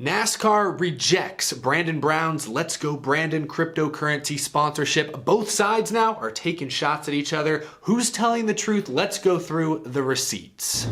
NASCAR rejects Brandon Brown's Let's Go Brandon cryptocurrency sponsorship. Both sides now are taking shots at each other. Who's telling the truth? Let's go through the receipts.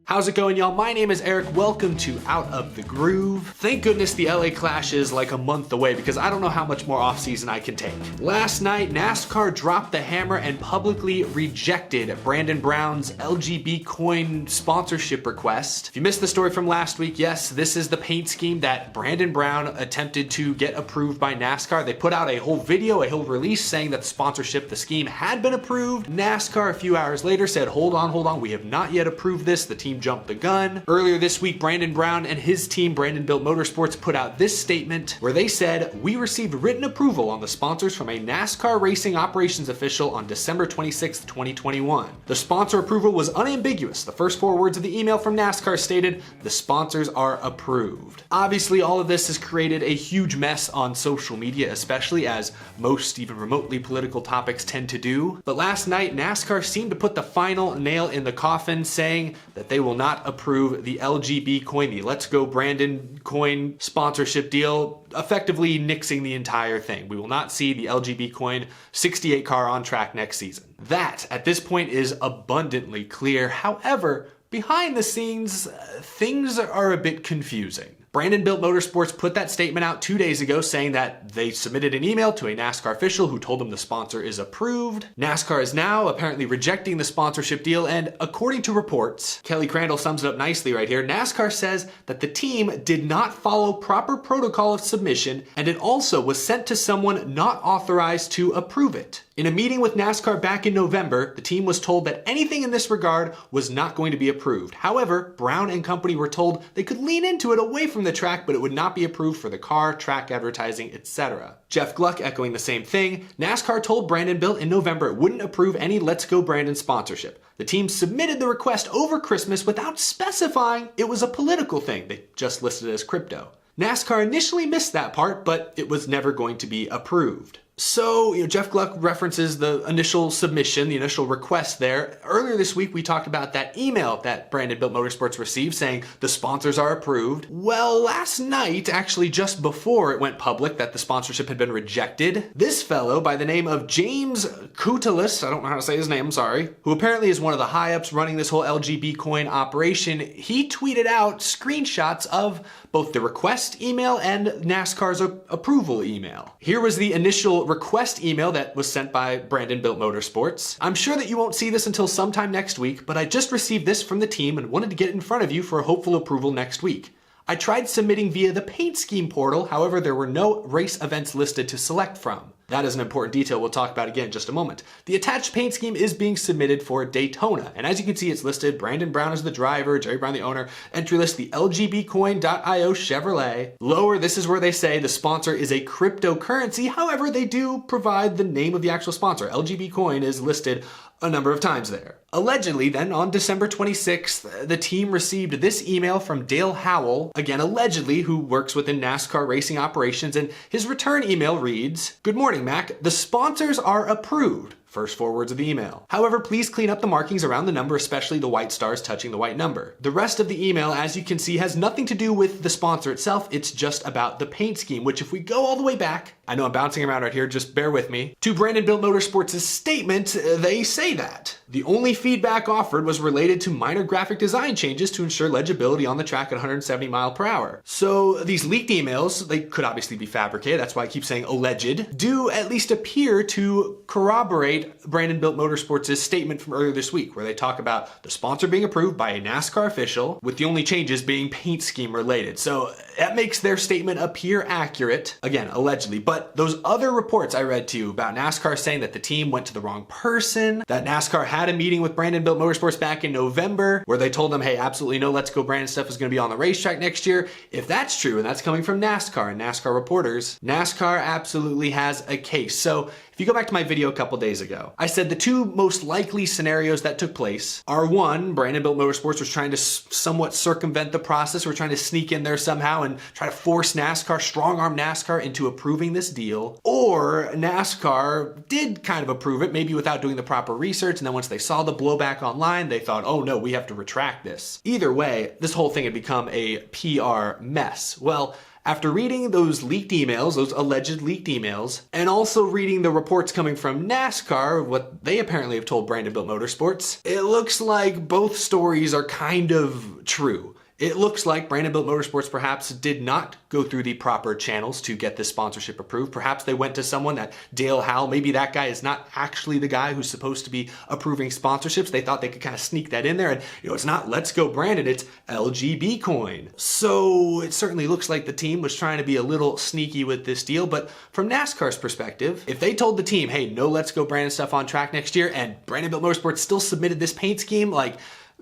How's it going, y'all? My name is Eric. Welcome to Out of the Groove. Thank goodness the LA Clash is like a month away because I don't know how much more offseason I can take. Last night, NASCAR dropped the hammer and publicly rejected Brandon Brown's LGB coin sponsorship request. If you missed the story from last week, yes, this is the paint scheme that Brandon Brown attempted to get approved by NASCAR. They put out a whole video, a whole release saying that the sponsorship, the scheme had been approved. NASCAR a few hours later said, hold on, we have not yet approved this. The team jumped the gun. Earlier this week, Brandon Brown and his team, Brandon Built Motorsports, put out this statement where they said, we received written approval on the sponsors from a NASCAR racing operations official on December 26, 2021. The sponsor approval was unambiguous. The first four words of the email from NASCAR stated, the sponsors are approved. Obviously, all of this has created a huge mess on social media, especially as most even remotely political topics tend to do. But last night, NASCAR seemed to put the final nail in the coffin, saying that they will not approve the LGB coin, the Let's Go Brandon coin sponsorship deal, effectively nixing the entire thing. We will not see the LGB coin 68 car on track next season. That, at this point, is abundantly clear. However, behind the scenes, things are a bit confusing. Brandon Built Motorsports put that statement out 2 days ago saying that they submitted an email to a NASCAR official who told them the sponsor is approved. NASCAR is now apparently rejecting the sponsorship deal, and according to reports, Kelly Crandall sums it up nicely right here, NASCAR says that the team did not follow proper protocol of submission, and it also was sent to someone not authorized to approve it. In a meeting with NASCAR back in November, the team was told that anything in this regard was not going to be approved. However, Brown and company were told they could lean into it away from the track, but it would not be approved for the car, track advertising, etc. Jeff Gluck echoing the same thing. NASCAR told Brandon Built in November it wouldn't approve any Let's Go Brandon sponsorship. The team submitted the request over Christmas without specifying it was a political thing. They just listed it as crypto. NASCAR initially missed that part, but it was never going to be approved. So, Jeff Gluck references the initial submission, the initial request there. Earlier this week, we talked about that email that Brandon Built Motorsports received saying the sponsors are approved. Well, last night, actually just before it went public that the sponsorship had been rejected, this fellow by the name of James Koutalis, I don't know how to say his name, I'm sorry, who apparently is one of the high-ups running this whole LGB coin operation, he tweeted out screenshots of both the request email and NASCAR's approval email. Here was the initial request email that was sent by Brandon Built Motorsports. I'm sure that you won't see this until sometime next week, but I just received this from the team and wanted to get it in front of you for a hopeful approval next week. I tried submitting via the paint scheme portal, however, there were no race events listed to select from. That is an important detail we'll talk about again in just a moment. The attached paint scheme is being submitted for Daytona, and as you can see, it's listed Brandon Brown as the driver, Jerry Brown the owner, entry list the LGBcoin.io Chevrolet. Lower, this is where they say the sponsor is a cryptocurrency, however, they do provide the name of the actual sponsor. LGB Coin is listed a number of times there. Allegedly, then, on December 26th, the team received this email from Dale Howell, again allegedly, who works within NASCAR racing operations, and his return email reads, "Good morning, Mac. The sponsors are approved." First four words of the email. However, please clean up the markings around the number, especially the white stars touching the white number. The rest of the email, as you can see, has nothing to do with the sponsor itself. It's just about the paint scheme, which if we go all the way back, I know I'm bouncing around right here, just bear with me, to Brandon Built Motorsports' statement, they say that. The only feedback offered was related to minor graphic design changes to ensure legibility on the track at 170 miles per hour. So these leaked emails, they could obviously be fabricated, that's why I keep saying alleged, do at least appear to corroborate Brandon Built Motorsports' statement from earlier this week, where they talk about the sponsor being approved by a NASCAR official, with the only changes being paint scheme related. So that makes their statement appear accurate, again, allegedly. But those other reports I read to you about NASCAR saying that the team went to the wrong person, that NASCAR had a meeting with Brandon Built Motorsports back in November, where they told them, hey, absolutely no Let's Go Brandon stuff is going to be on the racetrack next year. If that's true, and that's coming from NASCAR and NASCAR reporters, NASCAR absolutely has a case. So if you go back to my video a couple days ago, I said the two most likely scenarios that took place are, one, Brandon Built Motorsports was trying to somewhat circumvent the process, or trying to sneak in there somehow and try to force NASCAR, strong arm NASCAR into approving this this deal, or NASCAR did kind of approve it, maybe without doing the proper research, and then once they saw the blowback online, they thought, oh no, we have to retract this. Either way, this whole thing had become a PR mess. Well, after reading those leaked emails, those alleged leaked emails, and also reading the reports coming from NASCAR, what they apparently have told Brandon-Built Motorsports, it looks like both stories are kind of true. It looks like Brandon-Built Motorsports perhaps did not go through the proper channels to get this sponsorship approved. Perhaps they went to someone that Dale Howell, maybe that guy is not actually the guy who's supposed to be approving sponsorships. They thought they could kind of sneak that in there, and it's not Let's Go Brandon, it's LGB Coin. So it certainly looks like the team was trying to be a little sneaky with this deal, but from NASCAR's perspective, if they told the team, hey, no Let's Go Brandon stuff on track next year, and Brandon-Built Motorsports still submitted this paint scheme, like,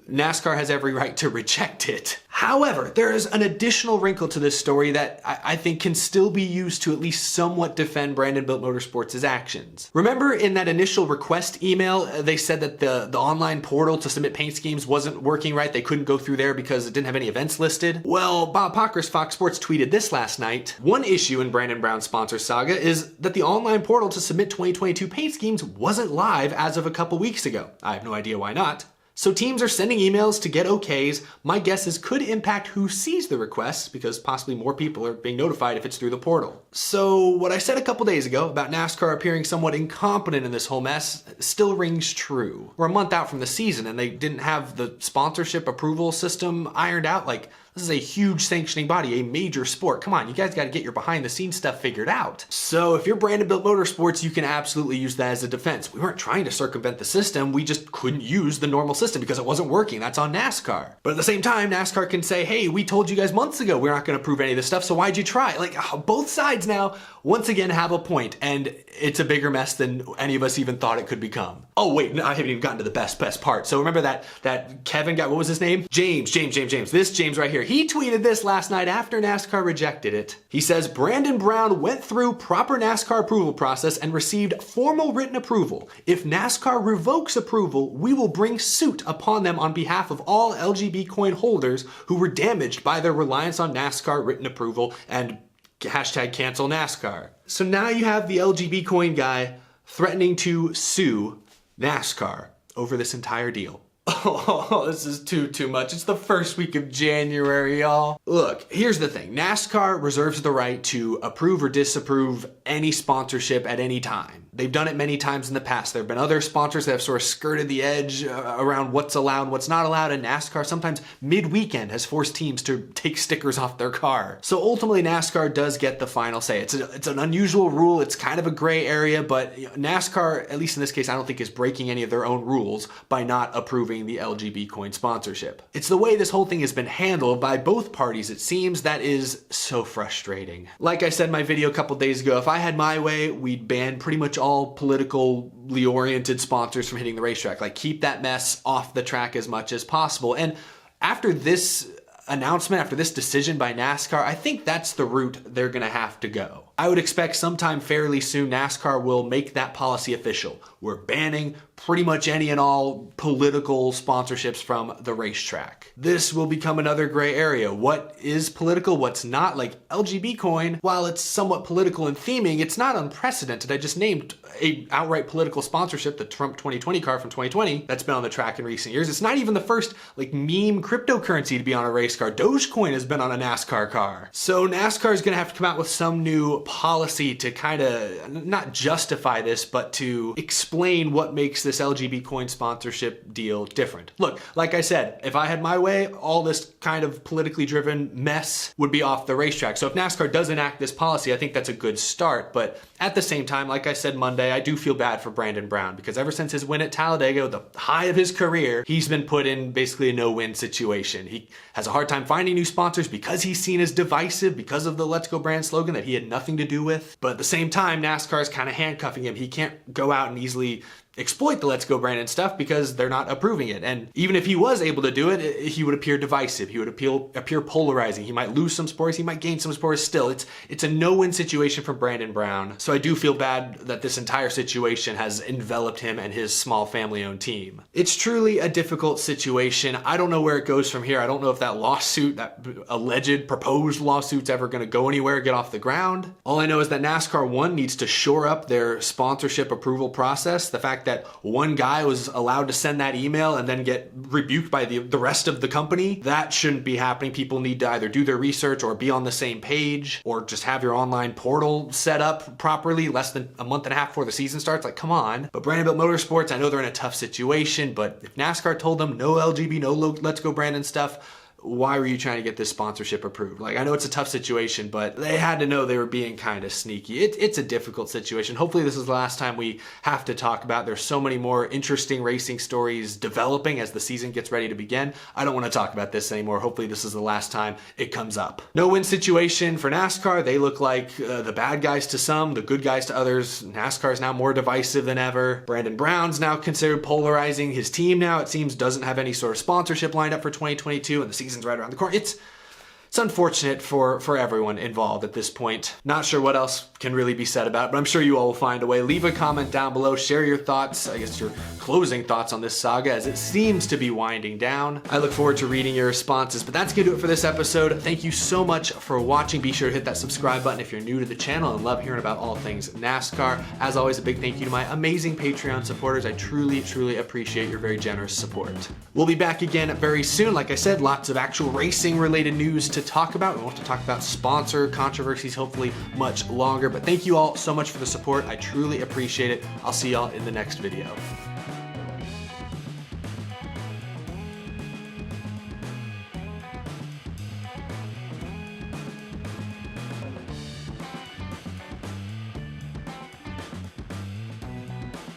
NASCAR has every right to reject it. However, there is an additional wrinkle to this story that I think can still be used to at least somewhat defend Brandon-Built Motorsports' actions. Remember in that initial request email, they said that the online portal to submit paint schemes wasn't working right. They couldn't go through there because it didn't have any events listed. Well, Bob Pockrass, Fox Sports, tweeted this last night. One issue in Brandon Brown's sponsor saga is that the online portal to submit 2022 paint schemes wasn't live as of a couple weeks ago. I have no idea why not. So teams are sending emails to get okays. My guess is could impact who sees the requests because possibly more people are being notified if it's through the portal. So what I said a couple days ago about NASCAR appearing somewhat incompetent in this whole mess still rings true. We're a month out from the season and they didn't have the sponsorship approval system ironed out. Like, this is a huge sanctioning body, a major sport. Come on, you guys gotta get your behind the scenes stuff figured out. So if you're Brandon-Built Motorsports, you can absolutely use that as a defense. We weren't trying to circumvent the system, we just couldn't use the normal system because it wasn't working. That's on NASCAR. But at the same time, NASCAR can say, hey, we told you guys months ago we're not gonna approve any of this stuff, so why'd you try? Like, both sides now, once again, have a point, and it's a bigger mess than any of us even thought it could become. Oh wait, no, I haven't even gotten to the best part. So remember that Kevin guy, what was his name? James. This James right here. He tweeted this last night after NASCAR rejected it. He says, Brandon Brown went through proper NASCAR approval process and received formal written approval. If NASCAR revokes approval, we will bring suit upon them on behalf of all LGB coin holders who were damaged by their reliance on NASCAR written approval and hashtag cancel NASCAR. So now you have the LGB coin guy threatening to sue NASCAR over this entire deal. Oh, this is too much. It's the first week of January, y'all. Look, here's the thing. NASCAR reserves the right to approve or disapprove any sponsorship at any time. They've done it many times in the past. There have been other sponsors that have sort of skirted the edge around what's allowed, what's not allowed, and NASCAR sometimes mid-weekend has forced teams to take stickers off their car. So ultimately, NASCAR does get the final say. It's an unusual rule. It's kind of a gray area, but NASCAR, at least in this case, I don't think is breaking any of their own rules by not approving the LGB coin sponsorship. It's the way this whole thing has been handled by both parties, it seems, that is so frustrating. Like I said in my video a couple days ago, if I had my way, we'd ban pretty much all politically oriented sponsors from hitting the racetrack. Like, keep that mess off the track as much as possible. And after this announcement, after this decision by NASCAR, I think that's the route they're gonna have to go. I would expect sometime fairly soon NASCAR will make that policy official. We're banning pretty much any and all political sponsorships from the racetrack. This will become another gray area. What is political, what's not? Like LGB coin, while it's somewhat political in theming, it's not unprecedented. I just named a outright political sponsorship, the Trump 2020 car from 2020, that's been on the track in recent years. It's not even the first like meme cryptocurrency to be on a race car. Dogecoin has been on a NASCAR car. So NASCAR is gonna have to come out with some new policy to kind of not justify this, but to explain what makes this LGB coin sponsorship deal different. Look, like I said, if I had my way, all this kind of politically driven mess would be off the racetrack. So if NASCAR does enact this policy, I think that's a good start. But at the same time, like I said Monday, I do feel bad for Brandon Brown because ever since his win at Talladega, the high of his career, he's been put in basically a no-win situation. He has a hard time finding new sponsors because he's seen as divisive because of the Let's Go Brand slogan that he had nothing to do with. But at the same time, NASCAR is kind of handcuffing him. He can't go out and easily exploit the Let's Go Brandon stuff because they're not approving it. And even if he was able to do it, he would appear divisive. He would appear polarizing. He might lose some supporters. He might gain some supporters. Still, it's a no-win situation for Brandon Brown. So I do feel bad that this entire situation has enveloped him and his small family-owned team. It's truly a difficult situation. I don't know where it goes from here. I don't know if that lawsuit, that alleged proposed lawsuit's ever going to go anywhere, get off the ground. All I know is that NASCAR 1 needs to shore up their sponsorship approval process. The fact that one guy was allowed to send that email and then get rebuked by the rest of the company, that shouldn't be happening. People need to either do their research or be on the same page or just have your online portal set up properly less than a month and a half before the season starts. Like, come on. But Brandon Built Motorsports, I know they're in a tough situation, but if NASCAR told them no LGB, no Let's Go Brandon stuff, why were you trying to get this sponsorship approved? Like, I know it's a tough situation, but they had to know they were being kind of sneaky. It's a difficult situation. Hopefully this is the last time we have to talk about. There's so many more interesting racing stories developing as the season gets ready to begin. I don't want to talk about this anymore. Hopefully this is the last time it comes up. No-win situation for NASCAR. They look like the bad guys to some, the good guys to others. NASCAR is now more divisive than ever. Brandon Brown's now considered polarizing. His team now, it seems, doesn't have any sort of sponsorship lined up for 2022, and the season's right around the corner. It's unfortunate for everyone involved at this point. Not sure what else can really be said about it, but I'm sure you all will find a way. Leave a comment down below, share your thoughts, I guess your closing thoughts on this saga as it seems to be winding down. I look forward to reading your responses, but that's gonna do it for this episode. Thank you so much for watching. Be sure to hit that subscribe button if you're new to the channel and love hearing about all things NASCAR. As always, a big thank you to my amazing Patreon supporters. I truly appreciate your very generous support. We'll be back again very soon. Like I said, lots of actual racing related news to talk about. We want to talk about sponsor controversies, hopefully much longer. But thank you all so much for the support. I truly appreciate it. I'll see y'all in the next video.